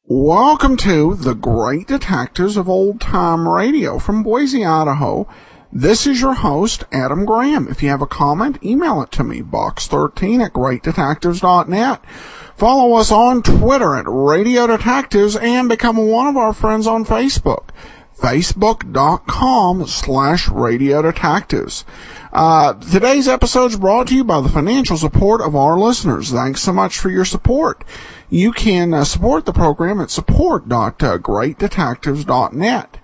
Welcome to the Great Detectives of Old Time Radio from Boise, Idaho. This is your host, Adam Graham. If you have a comment, email it to me, box13@greatdetectives.net. Follow us on Twitter at Radio Detectives and become one of our friends on Facebook, facebook.com/Radio Detectives. Today's episode is brought to you by the financial support of our listeners. Thanks so much for your support. You can support the program at support.greatdetectives.net.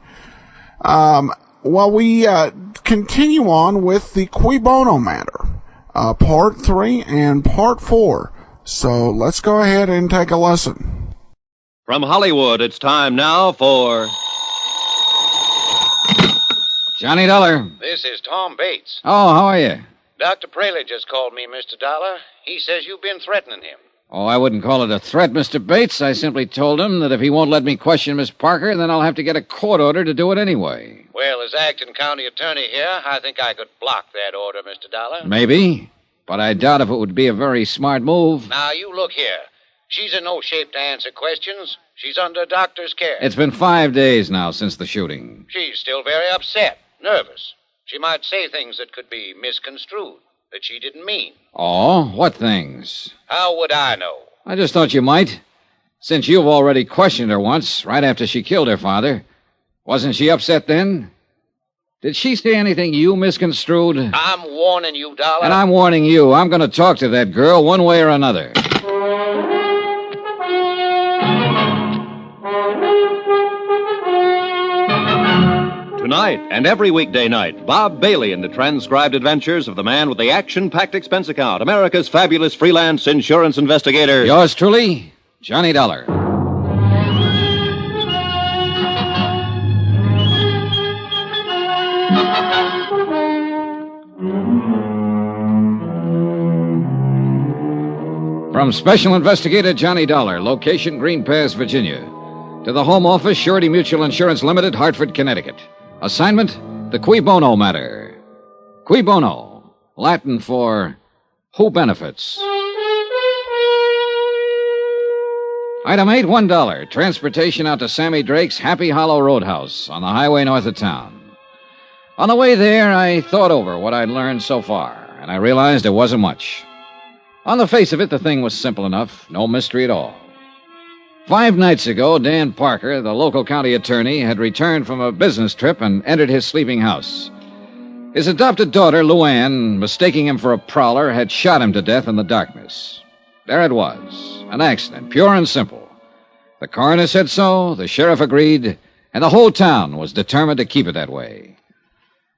We continue on with the Bono matter, part 3 and part 4. So let's go ahead and take a listen. From Hollywood, it's time now for Johnny Dollar. This is Tom Bates. Oh, how are you? Dr. Praley just called me, Mr. Dollar. He says you've been threatening him. Oh, I wouldn't call it a threat, Mr. Bates. I simply told him that if he won't let me question Miss Parker, then I'll have to get a court order to do it anyway. Well, as acting county attorney here, I think I could block that order, Mr. Dollar. Maybe, but I doubt if it would be a very smart move. Now, you look here. She's in no shape to answer questions. She's under doctor's care. It's been 5 days now since the shooting. She's still very upset, nervous. She might say things that could be misconstrued, that she didn't mean. Oh, what things? How would I know? I just thought you might. Since you've already questioned her once, right after she killed her father. Wasn't she upset then? Did she say anything you misconstrued? I'm warning you, Dollar. And I'm warning you. I'm going to talk to that girl one way or another. Tonight and every weekday night, Bob Bailey in the transcribed adventures of the man with the action-packed expense account, America's fabulous freelance insurance investigator. Yours truly, Johnny Dollar. From Special Investigator Johnny Dollar, location Green Pass, Virginia, to the Home Office, Surety Mutual Insurance Limited, Hartford, Connecticut. Assignment, the Bono matter. Bono, Latin for who benefits. Item 8, $1. Transportation out to Sammy Drake's Happy Hollow Roadhouse on the highway north of town. On the way there, I thought over what I'd learned so far, and I realized it wasn't much. On the face of it, the thing was simple enough, no mystery at all. 5 nights ago, Dan Parker, the local county attorney, had returned from a business trip and entered his sleeping house. His adopted daughter, Luann, mistaking him for a prowler, had shot him to death in the darkness. There it was, an accident, pure and simple. The coroner said so, the sheriff agreed, and the whole town was determined to keep it that way.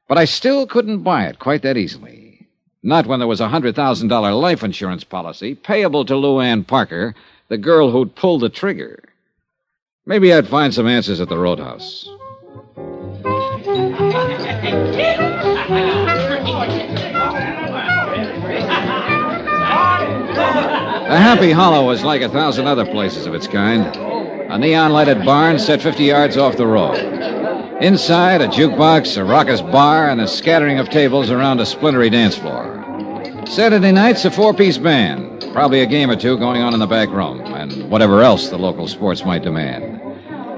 But I still couldn't buy it quite that easily. Not when there was a $100,000 life insurance policy payable to Luann Parker, the girl who'd pulled the trigger. Maybe I'd find some answers at the roadhouse. The Happy Hollow was like 1,000 other places of its kind. A neon-lighted barn set 50 yards off the road. Inside, a jukebox, a raucous bar, and a scattering of tables around a splintery dance floor. Saturday nights, a 4-piece band. Probably a game or two going on in the back room, and whatever else the local sports might demand.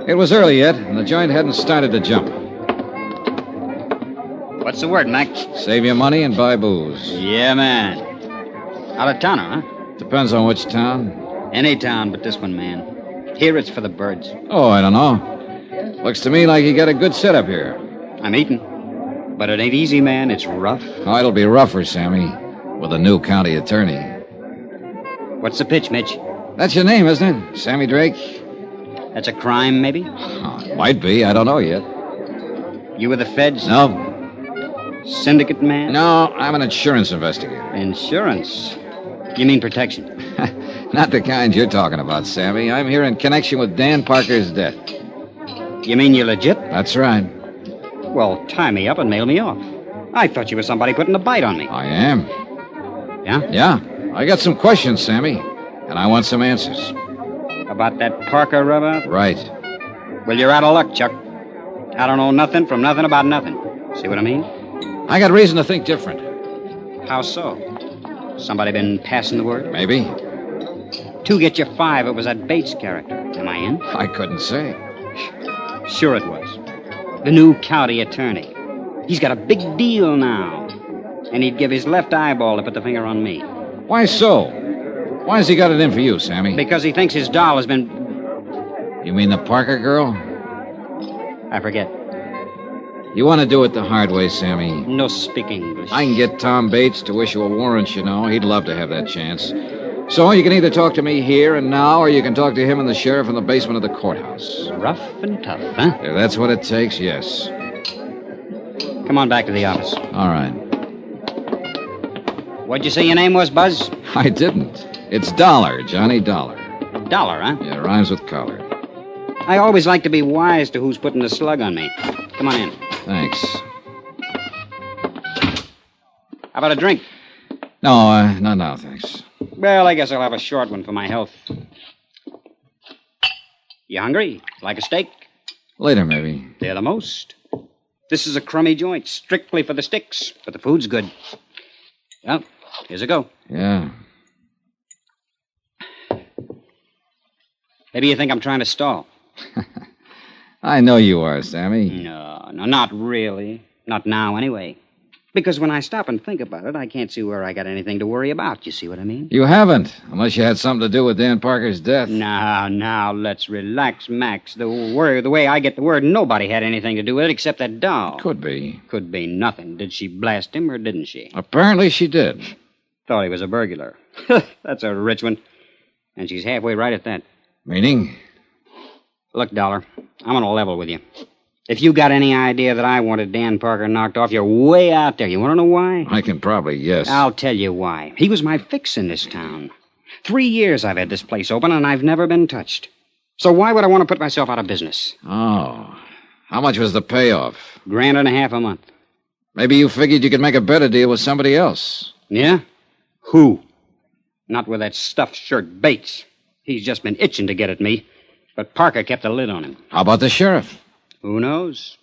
It was early yet, and the joint hadn't started to jump. What's the word, Mac? Save your money and buy booze. Yeah, man. Out of towner, huh? Depends on which town. Any town but this one, man. Here it's for the birds. Oh, I don't know. Looks to me like you got a good setup here. I'm eating. But it ain't easy, man. It's rough. Oh, it'll be rougher, Sammy, with a new county attorney. What's the pitch, Mitch? That's your name, isn't it? Sammy Drake? That's a crime, maybe? Oh, might be. I don't know yet. You with the feds? No. Syndicate man? No, I'm an insurance investigator. Insurance? You mean protection? Not the kind you're talking about, Sammy. I'm here in connection with Dan Parker's death. You mean you're legit? That's right. Well, tie me up and mail me off. I thought you were somebody putting a bite on me. I am. Yeah? Yeah. I got some questions, Sammy, and I want some answers. About that Parker rub-out? Right. Well, you're out of luck, Chuck. I don't know nothing from nothing about nothing. See what I mean? I got reason to think different. How so? Somebody been passing the word? Maybe. 2 get you 5. It was that Bates character. Am I in? I couldn't say. Sure it was. The new county attorney. He's got a big deal now. And he'd give his left eyeball to put the finger on me. Why so? Why has he got it in for you, Sammy? Because he thinks his doll has been... You mean the Parker girl? I forget. You want to do it the hard way, Sammy. No speak English. I can get Tom Bates to issue a warrant, you know. He'd love to have that chance. So you can either talk to me here and now, or you can talk to him and the sheriff in the basement of the courthouse. Rough and tough, huh? If that's what it takes, yes. Come on back to the office. All right. What'd you say your name was, Buzz? I didn't. It's Dollar, Johnny Dollar. Dollar, huh? Yeah, rhymes with collar. I always like to be wise to who's putting the slug on me. Come on in. Thanks. How about a drink? No, thanks. Well, I guess I'll have a short one for my health. You hungry? Like a steak? Later, maybe. They're the most. This is a crummy joint, strictly for the sticks, but the food's good. Well, here's a go. Yeah. Maybe you think I'm trying to stall. I know you are, Sammy. No, not really. Not now, anyway. Because when I stop and think about it, I can't see where I got anything to worry about. You see what I mean? You haven't, unless you had something to do with Dan Parker's death. Now, let's relax, Max. The way I get the word, nobody had anything to do with it except that doll. Could be. Could be nothing. Did she blast him or didn't she? Apparently she did. Thought he was a burglar. That's a rich one. And she's halfway right at that. Meaning? Look, Dollar, I'm on a level with you. If you got any idea that I wanted Dan Parker knocked off, you're way out there. You want to know why? I can probably guess. I'll tell you why. He was my fix in this town. 3 years I've had this place open, and I've never been touched. So why would I want to put myself out of business? Oh. How much was the payoff? $1.50 a month. Maybe you figured you could make a better deal with somebody else. Yeah? Who? Not with that stuffed shirt Bates. He's just been itching to get at me. But Parker kept a lid on him. How about the sheriff? Who knows?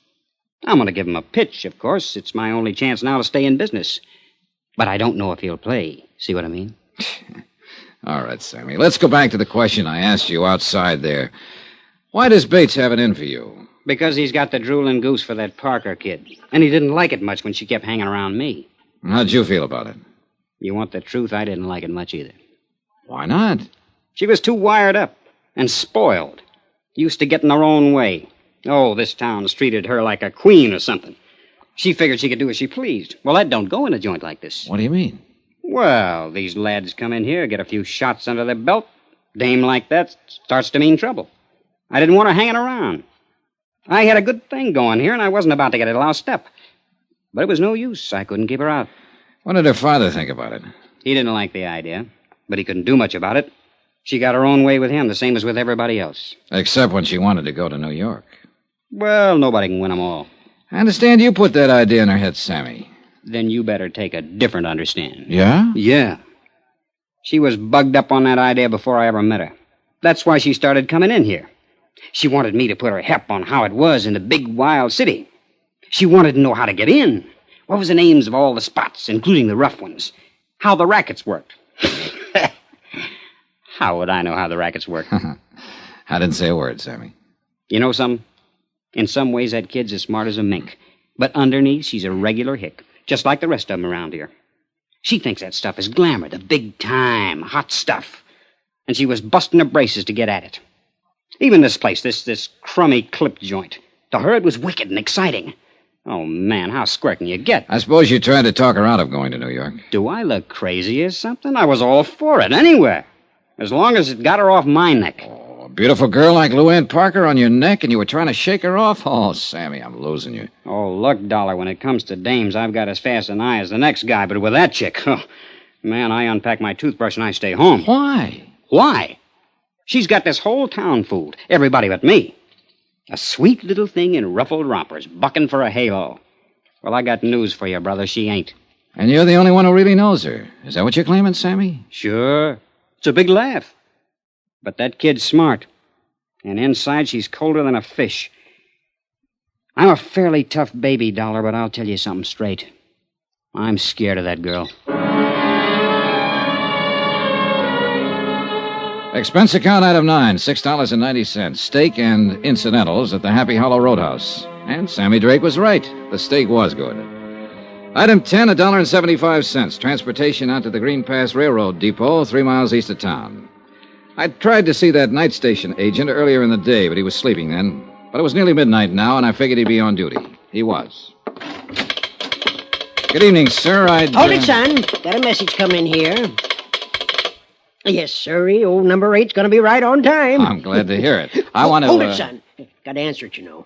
I'm going to give him a pitch, of course. It's my only chance now to stay in business. But I don't know if he'll play. See what I mean? All right, Sammy. Let's go back to the question I asked you outside there. Why does Bates have it in for you? Because he's got the drooling goose for that Parker kid. And he didn't like it much when she kept hanging around me. How'd you feel about it? You want the truth? I didn't like it much either. Why not? She was too wired up and spoiled. Used to getting her own way. Oh, this town's treated her like a queen or something. She figured she could do as she pleased. Well, that don't go in a joint like this. What do you mean? Well, these lads come in here, get a few shots under their belt. Dame like that starts to mean trouble. I didn't want her hanging around. I had a good thing going here, and I wasn't about to get it lost up. But it was no use. I couldn't keep her out. What did her father think about it? He didn't like the idea, but he couldn't do much about it. She got her own way with him, the same as with everybody else. Except when she wanted to go to New York. Well, nobody can win them all. I understand you put that idea in her head, Sammy. Then you better take a different understanding. Yeah? Yeah. She was bugged up on that idea before I ever met her. That's why she started coming in here. She wanted me to put her hep on how it was in the big, wild city. She wanted to know how to get in. What was the names of all the spots, including the rough ones? How the rackets worked. How would I know how the rackets work? I didn't say a word, Sammy. You know something? In some ways, that kid's as smart as a mink. But underneath, she's a regular hick, just like the rest of them around here. She thinks that stuff is glamour, the big time, hot stuff. And she was busting her braces to get at it. Even this place, this crummy clip joint. To her, it was wicked and exciting. Oh, man, how square can you get? I suppose you tried to talk her out of going to New York. Do I look crazy or something? I was all for it, anywhere. As long as it got her off my neck. Oh, a beautiful girl like Lou Ann Parker on your neck and you were trying to shake her off? Oh, Sammy, I'm losing you. Oh, look, Dollar, when it comes to dames, I've got as fast an eye as the next guy, but with that chick, oh, man, I unpack my toothbrush and I stay home. Why? Why? She's got this whole town fooled. Everybody but me. A sweet little thing in ruffled rompers, bucking for a halo. Well, I got news for you, brother. She ain't. And you're the only one who really knows her. Is that what you're claiming, Sammy? Sure. It's a big laugh. But that kid's smart. And inside, she's colder than a fish. I'm a fairly tough baby, Dollar, but I'll tell you something straight. I'm scared of that girl. Expense account item 9, $6.90. Steak and incidentals at the Happy Hollow Roadhouse. And Sammy Drake was right. The steak was good. Item 10, $1.75. Transportation out to the Green Pass Railroad Depot, 3 miles east of town. I tried to see that night station agent earlier in the day, but he was sleeping then. But it was nearly midnight now, and I figured he'd be on duty. He was. Good evening, sir. Hold it, son. Got a message coming here. Yes, sirree. Old number 8's going to be right on time. I'm glad to hear it. I want to... Hold it, son. Got to answer it, you know.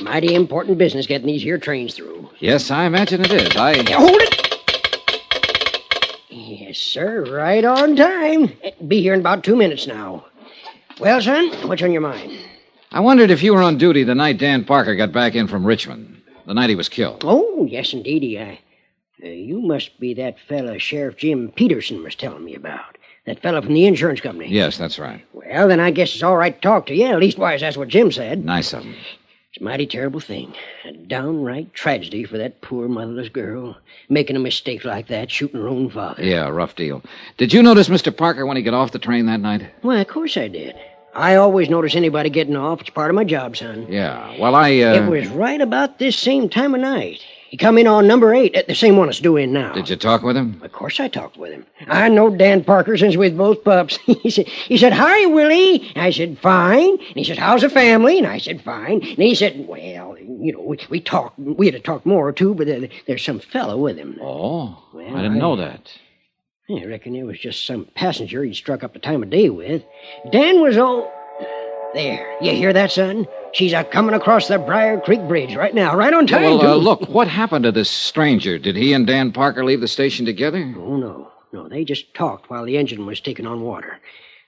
Mighty important business getting these here trains through. Yes, I imagine it is. Hold it! Yes, sir. Right on time. Be here in about 2 minutes now. Well, son, what's on your mind? I wondered if you were on duty the night Dan Parker got back in from Richmond. The night he was killed. Oh, yes, indeedy. You must be that fella Sheriff Jim Peterson was telling me about. That fella from the insurance company. Yes, that's right. Well, then I guess it's all right to talk to you. Leastwise, that's what Jim said. Nice of him. It's a mighty terrible thing. A downright tragedy for that poor motherless girl. Making a mistake like that, shooting her own father. Yeah, rough deal. Did you notice Mr. Parker when he got off the train that night? Why, of course I did. I always notice anybody getting off. It's part of my job, son. Yeah, well, It was right about this same time of night. He come in on number 8, the same one that's due in now. Did you talk with him? Of course I talked with him. I know Dan Parker since we was both pups. He said, "Hi, Willie." I said, "Fine." And he said, "How's the family?" And I said, "Fine." And he said, "Well, you know, we talked. We had to talk more, too, but there's some fellow with him." Oh, well, I didn't know that. I reckon it was just some passenger he'd struck up the time of day with. Dan was all... There, you hear that, son? She's a-coming across the Briar Creek Bridge right now, right on time, Well, too. look, what happened to this stranger? Did he and Dan Parker leave the station together? Oh, no. No, they just talked while the engine was taking on water.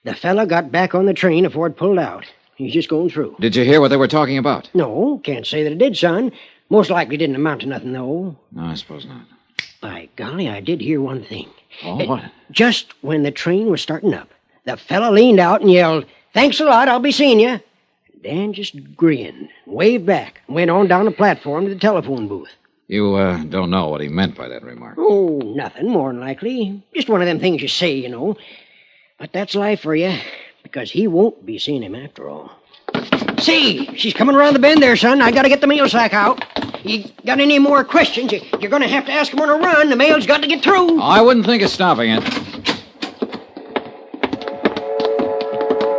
The fella got back on the train before it pulled out. He's just going through. Did you hear what they were talking about? No, can't say that it did, son. Most likely didn't amount to nothing, though. No, I suppose not. By golly, I did hear one thing. Oh, what? Just when the train was starting up, the fella leaned out and yelled, "Thanks a lot, I'll be seeing you." Dan just grinned, waved back, and went on down the platform to the telephone booth. You, don't know what he meant by that remark. Oh, nothing, more than likely. Just one of them things you say, you know. But that's life for you, because he won't be seeing him after all. See, she's coming around the bend there, son. I gotta get the mail sack out. You got any more questions? You're gonna have to ask him on a run. The mail's got to get through. I wouldn't think of stopping it.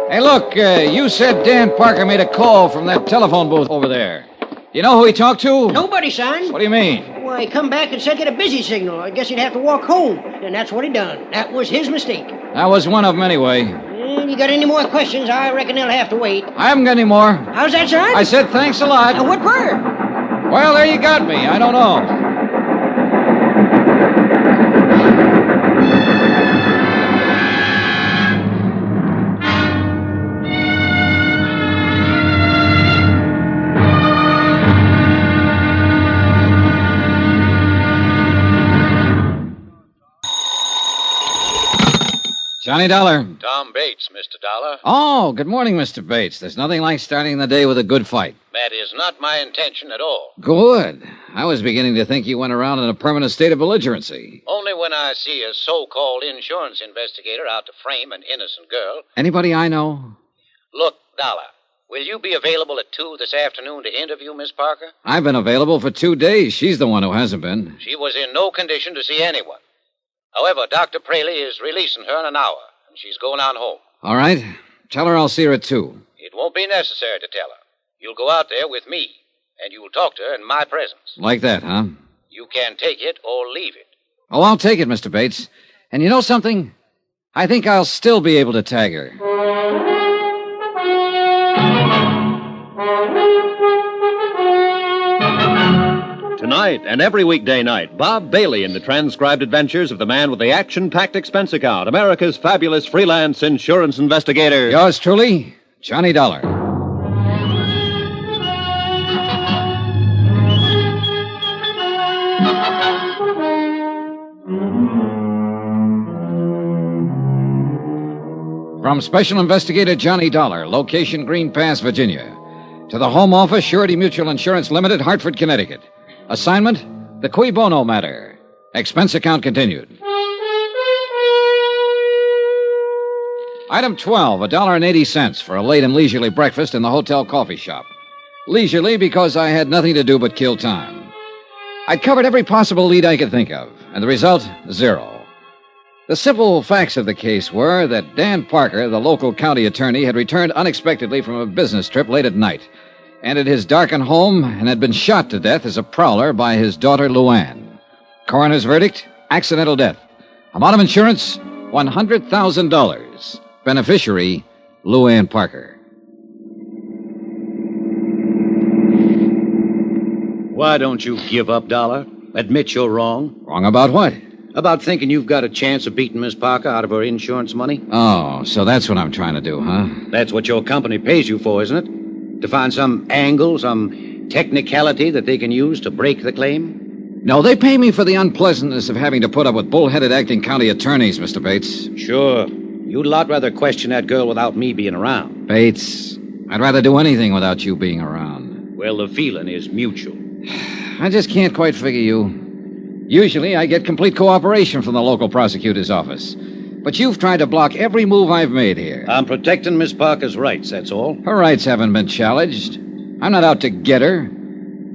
Hey, look, you said Dan Parker made a call from that telephone booth over there. You know who he talked to? Nobody, son. What do you mean? Why, he come back and said get a busy signal. I guess he'd have to walk home. And that's what he done. That was his mistake. That was one of them anyway. And you got any more questions? I reckon they'll have to wait. I haven't got any more. How's that, son? I said thanks a lot. What for? Well, there you got me. I don't know. Johnny Dollar. Tom Bates, Mr. Dollar. Oh, good morning, Mr. Bates. There's nothing like starting the day with a good fight. That is not my intention at all. Good. I was beginning to think you went around in a permanent state of belligerency. Only when I see a so-called insurance investigator out to frame an innocent girl. Anybody I know? Look, Dollar, will you be available at 2 this afternoon to interview Miss Parker? I've been available for 2 days. She's the one who hasn't been. She was in no condition to see anyone. However, Dr. Praley is releasing her in an hour, and she's going on home. All right. Tell her I'll see her at 2. It won't be necessary to tell her. You'll go out there with me, and you'll talk to her in my presence. Like that, huh? You can take it or leave it. Oh, I'll take it, Mr. Bates. And you know something? I think I'll still be able to tag her. Tonight and every weekday night, Bob Bailey in the transcribed adventures of the man with the action-packed expense account, America's fabulous freelance insurance investigator. Yours truly, Johnny Dollar. From Special Investigator Johnny Dollar, location Green Pass, Virginia. To the Home Office, Surety Mutual Insurance Limited, Hartford, Connecticut. Assignment, the Bono matter. Expense account continued. Item 12, $1.80 for a late and leisurely breakfast in the hotel coffee shop. Leisurely because I had nothing to do but kill time. I'd covered every possible lead I could think of, and the result, 0. The simple facts of the case were that Dan Parker, the local county attorney, had returned unexpectedly from a business trip late at night, entered his darkened home, and had been shot to death as a prowler by his daughter, Luann. Coroner's verdict, accidental death. Amount of insurance, $100,000. Beneficiary, Luann Parker. Why don't you give up, Dollar? Admit you're wrong. Wrong about what? About thinking you've got a chance of beating Miss Parker out of her insurance money? Oh, so that's what I'm trying to do, huh? That's what your company pays you for, isn't it? To find some angle, some technicality that they can use to break the claim? No, they pay me for the unpleasantness of having to put up with bullheaded acting county attorneys, Mr. Bates. Sure. You'd a lot rather question that girl without me being around. Bates, I'd rather do anything without you being around. Well, the feeling is mutual. I just can't quite figure you. Usually, I get complete cooperation from the local prosecutor's office. But you've tried to block every move I've made here. I'm protecting Miss Parker's rights, that's all. Her rights haven't been challenged. I'm not out to get her.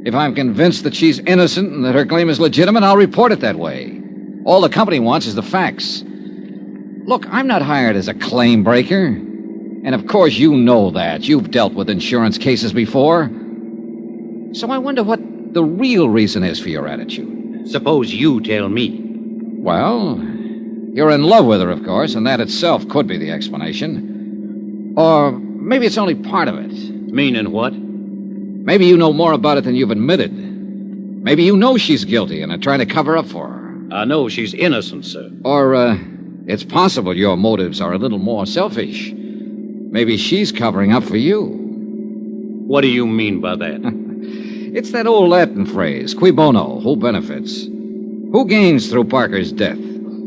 If I'm convinced that she's innocent and that her claim is legitimate, I'll report it that way. All the company wants is the facts. Look, I'm not hired as a claim breaker. And of course you know that. You've dealt with insurance cases before. So I wonder what the real reason is for your attitude. Suppose you tell me. Well, you're in love with her, of course, and that itself could be the explanation. Or maybe it's only part of it. Meaning what? Maybe you know more about it than you've admitted. Maybe you know she's guilty and are trying to cover up for her. I know she's innocent, sir. Or, it's possible your motives are a little more selfish. Maybe she's covering up for you. What do you mean by that? It's that old Latin phrase, cui bono, who benefits? Who gains through Parker's death?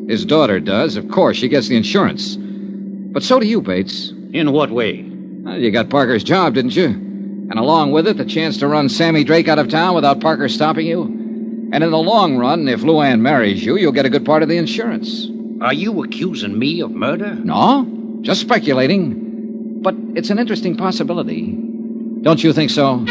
His daughter does. Of course, she gets the insurance. But so do you, Bates. In what way? Well, you got Parker's job, didn't you? And along with it, the chance to run Sammy Drake out of town without Parker stopping you. And in the long run, if Luann marries you, you'll get a good part of the insurance. Are you accusing me of murder? No, just speculating. But it's an interesting possibility. Don't you think so?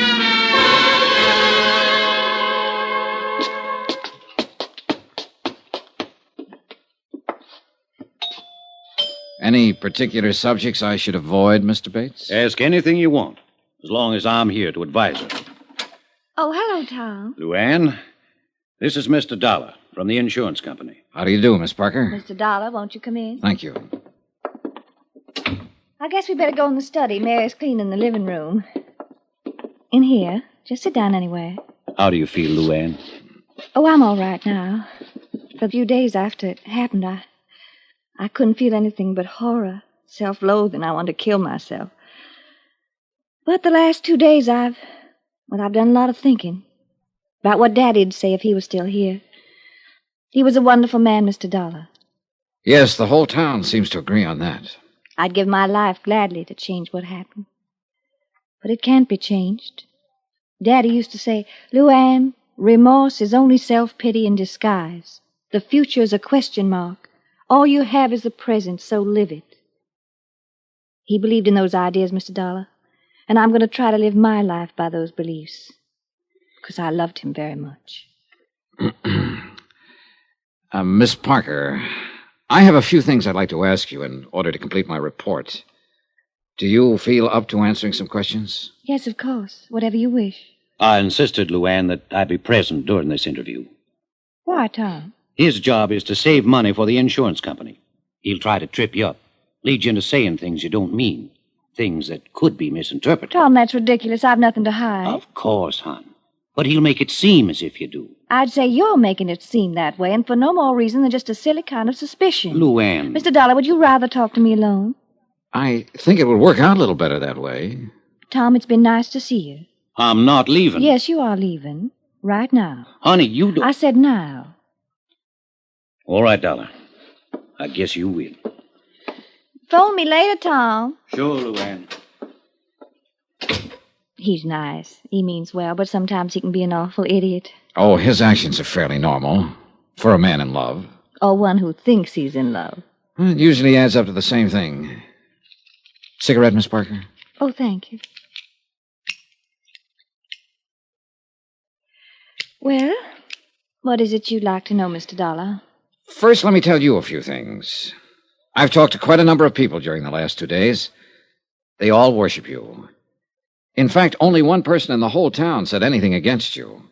Any particular subjects I should avoid, Mr. Bates? Ask anything you want, as long as I'm here to advise her. Oh, hello, Tom. Luann, this is Mr. Dollar from the insurance company. How do you do, Miss Parker? Mr. Dollar, won't you come in? Thank you. I guess we better go in the study. Mary's cleaning the living room. In here. Just sit down anywhere. How do you feel, Luann? Oh, I'm all right now. For a few days after it happened, I couldn't feel anything but horror, self-loathing. I wanted to kill myself. But the last 2 days, I've done a lot of thinking about what Daddy'd say if he was still here. He was a wonderful man, Mr. Dollar. Yes, the whole town seems to agree on that. I'd give my life gladly to change what happened. But it can't be changed. Daddy used to say, Luann, remorse is only self-pity in disguise. The future is a question mark. All you have is the present, so live it. He believed in those ideas, Mr. Dollar, and I'm going to try to live my life by those beliefs, because I loved him very much. Miss Parker, I have a few things I'd like to ask you in order to complete my report. Do you feel up to answering some questions? Yes, of course, whatever you wish. I insisted, Luann, that I be present during this interview. Why, Tom? His job is to save money for the insurance company. He'll try to trip you up, lead you into saying things you don't mean, things that could be misinterpreted. Tom, that's ridiculous. I've nothing to hide. Of course, hon. But he'll make it seem as if you do. I'd say you're making it seem that way, and for no more reason than just a silly kind of suspicion. Luann. Mr. Dollar, would you rather talk to me alone? I think it would work out a little better that way. Tom, it's been nice to see you. I'm not leaving. Yes, you are leaving. Right now. Honey, you don't... I said now. All right, darling. I guess you will. Phone me later, Tom. Sure, Luann. He's nice. He means well, but sometimes he can be an awful idiot. Oh, his actions are fairly normal for a man in love. Or one who thinks he's in love. It usually adds up to the same thing. Cigarette, Miss Parker? Oh, thank you. Well, what is it you'd like to know, Mr. Dollar? First, let me tell you a few things. I've talked to quite a number of people during the last 2 days. They all worship you. In fact, only one person in the whole town said anything against you.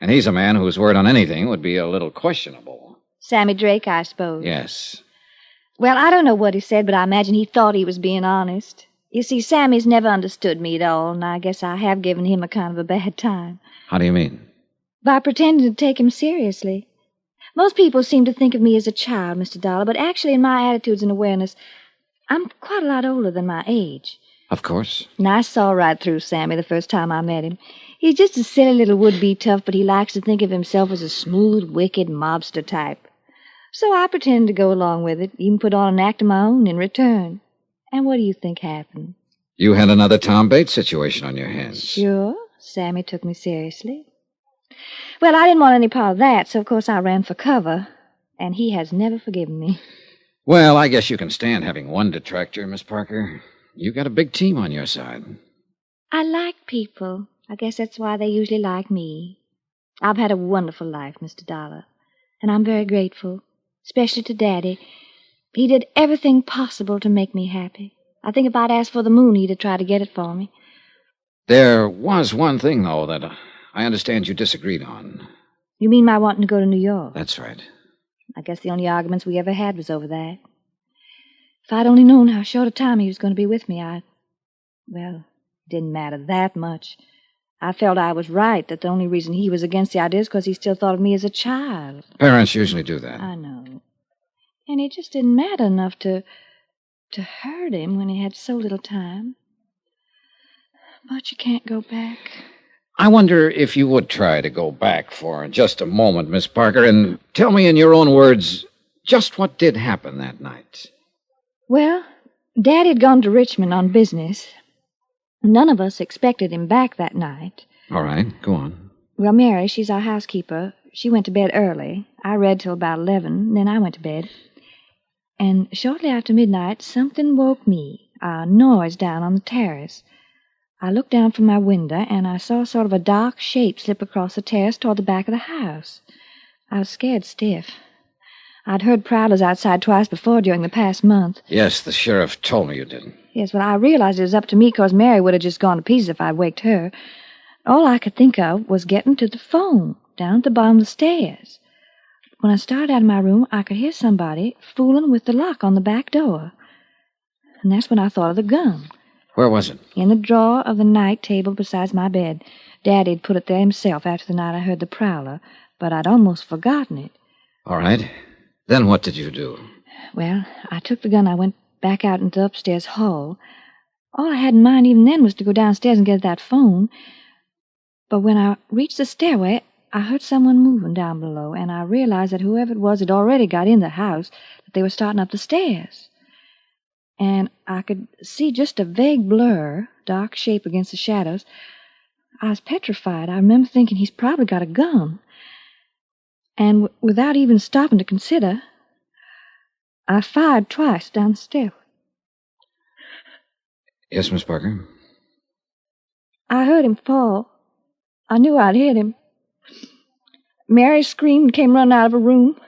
And he's a man whose word on anything would be a little questionable. Sammy Drake, I suppose. Yes. Well, I don't know what he said, but I imagine he thought he was being honest. You see, Sammy's never understood me at all, and I guess I have given him a kind of a bad time. How do you mean? By pretending to take him seriously. Most people seem to think of me as a child, Mr. Dollar, but actually in my attitudes and awareness, I'm quite a lot older than my age. Of course. And I saw right through Sammy the first time I met him. He's just a silly little would-be tough, but he likes to think of himself as a smooth, wicked mobster type. So I pretended to go along with it, even put on an act of my own in return. And what do you think happened? You had another Tom Bates situation on your hands. Sure. Sammy took me seriously. Well, I didn't want any part of that, so of course I ran for cover. And he has never forgiven me. Well, I guess you can stand having one detractor, Miss Parker. You got a big team on your side. I like people. I guess that's why they usually like me. I've had a wonderful life, Mr. Dollar. And I'm very grateful. Especially to Daddy. He did everything possible to make me happy. I think if I'd asked for the moon, he'd have tried to get it for me. There was one thing, though, that I understand you disagreed on. You mean my wanting to go to New York? That's right. I guess the only arguments we ever had was over that. If I'd only known how short a time he was going to be with me, well, it didn't matter that much. I felt I was right, that the only reason he was against the idea is because he still thought of me as a child. Parents usually do that. I know. And it just didn't matter enough to hurt him when he had so little time. But you can't go back. I wonder if you would try to go back for just a moment, Miss Parker, and tell me in your own words just what did happen that night. Well, Dad had gone to Richmond on business. None of us expected him back that night. All right, go on. Well, Mary, she's our housekeeper. She went to bed early. I read till about 11, then I went to bed. And shortly after midnight, something woke me, a noise down on the terrace. I looked down from my window, and I saw sort of a dark shape slip across the terrace toward the back of the house. I was scared stiff. I'd heard prowlers outside twice before during the past month. Yes, the sheriff told me you did. Yes, well, I realized it was up to me because Mary would have just gone to pieces if I'd waked her. All I could think of was getting to the phone down at the bottom of the stairs. When I started out of my room, I could hear somebody fooling with the lock on the back door. And that's when I thought of the gun. Where was it? In the drawer of the night table beside my bed. Daddy had put it there himself after the night I heard the prowler, but I'd almost forgotten it. All right. Then what did you do? Well, I took the gun. I went back out into the upstairs hall. All I had in mind even then was to go downstairs and get that phone. But when I reached the stairway, I heard someone moving down below, and I realized that whoever it was had already got in the house, that they were starting up the stairs. And I could see just a vague blur, dark shape against the shadows. I was petrified. I remember thinking he's probably got a gun. And without even stopping to consider, I fired twice down the stairway. Yes, Miss Parker? I heard him fall. I knew I'd hit him. Mary screamed and came running out of her room.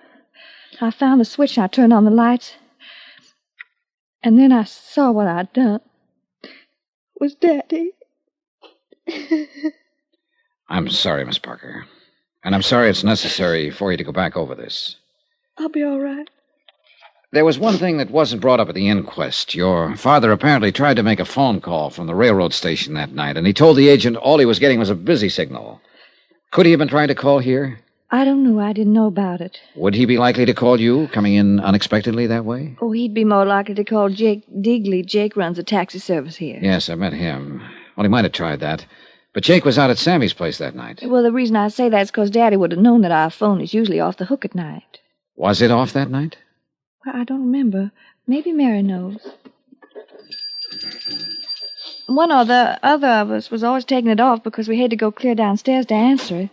I found the switch and I turned on the lights. And then I saw what I'd done. It was Daddy. I'm sorry, Miss Parker. And I'm sorry it's necessary for you to go back over this. I'll be all right. There was one thing that wasn't brought up at the inquest. Your father apparently tried to make a phone call from the railroad station that night, and he told the agent all he was getting was a busy signal. Could he have been trying to call here? I don't know. I didn't know about it. Would he be likely to call you, coming in unexpectedly that way? Oh, he'd be more likely to call Jake Digley. Jake runs a taxi service here. Yes, I met him. Well, he might have tried that. But Jake was out at Sammy's place that night. Well, the reason I say that is because Daddy would have known that our phone is usually off the hook at night. Was it off that night? Well, I don't remember. Maybe Mary knows. One or the other of us was always taking it off because we had to go clear downstairs to answer it.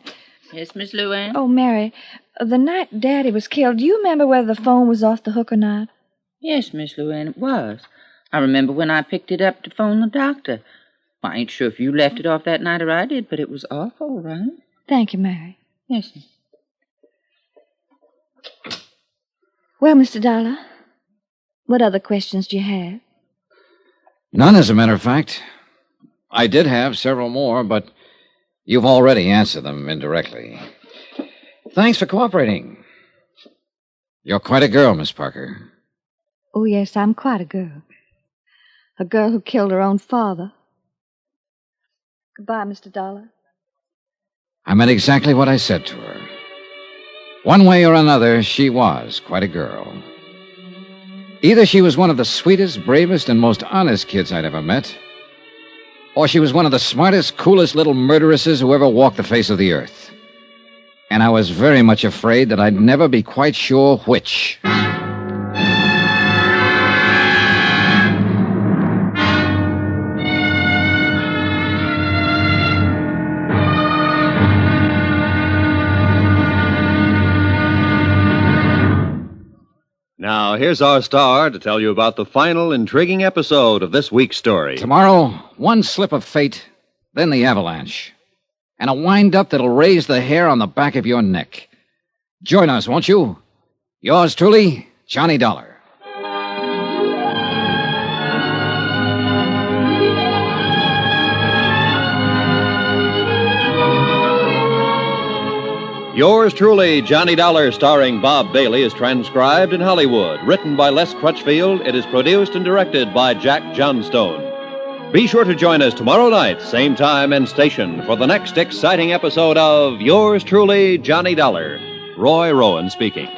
Yes, Miss Luann? Oh, Mary, the night Daddy was killed, do you remember whether the phone was off the hook or not? Yes, Miss Luann, it was. I remember when I picked it up to phone the doctor. I ain't sure if you left it off that night or I did, but it was off all right. Thank you, Mary. Yes, sir. Well, Mr. Dollar, what other questions do you have? None, as a matter of fact. I did have several more, but you've already answered them indirectly. Thanks for cooperating. You're quite a girl, Miss Parker. Oh, yes, I'm quite a girl. A girl who killed her own father. Goodbye, Mr. Dollar. I meant exactly what I said to her. One way or another, she was quite a girl. Either she was one of the sweetest, bravest, and most honest kids I'd ever met, or she was one of the smartest, coolest little murderesses who ever walked the face of the earth. And I was very much afraid that I'd never be quite sure which. Now, here's our star to tell you about the final intriguing episode of this week's story. Tomorrow, one slip of fate, then the avalanche. And a wind-up that'll raise the hair on the back of your neck. Join us, won't you? Yours truly, Johnny Dollar. Yours truly, Johnny Dollar, starring Bob Bailey, is transcribed in Hollywood. Written by Les Crutchfield, it is produced and directed by Jack Johnstone. Be sure to join us tomorrow night, same time and station, for the next exciting episode of Yours truly, Johnny Dollar. Roy Rowan speaking.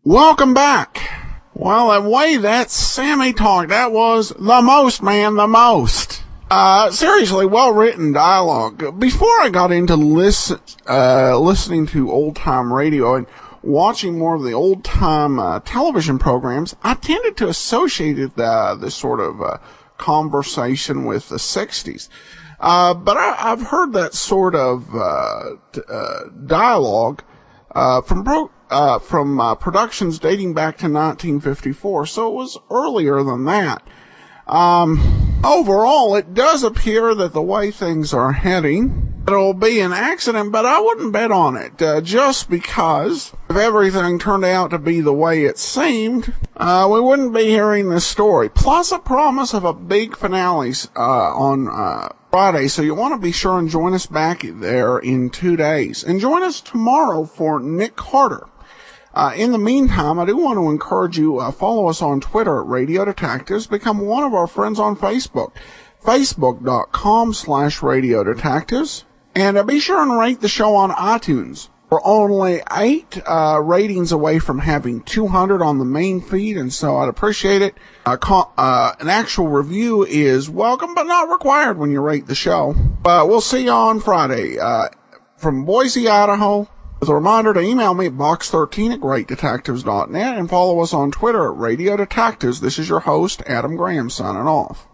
Welcome back. Well, the way that Sammy talked, that was the most, man, the most. Seriously, well-written dialogue. Before I got into listening to old-time radio and watching more of the old-time television programs, I tended to associate this sort of conversation with the 60s. But I've heard that sort of dialogue from productions dating back to 1954, so it was earlier than that. Overall, it does appear that the way things are heading, it'll be an accident, but I wouldn't bet on it, just because if everything turned out to be the way it seemed, we wouldn't be hearing this story. Plus a promise of a big finale on Friday, so you want to be sure and join us back there in 2 days. And join us tomorrow for Nick Carter. In the meantime, I do want to encourage you, follow us on Twitter at Radio Detectives. Become one of our friends on Facebook, facebook.com/Radio Detectives. And be sure and rate the show on iTunes. We're only 8 ratings away from having 200 on the main feed, and so I'd appreciate it. An actual review is welcome, but not required when you rate the show. We'll see you on Friday. From Boise, Idaho, With a reminder to email me at box13@greatdetectives.net and follow us on Twitter at Radio Detectives. This is your host, Adam Graham, signing off.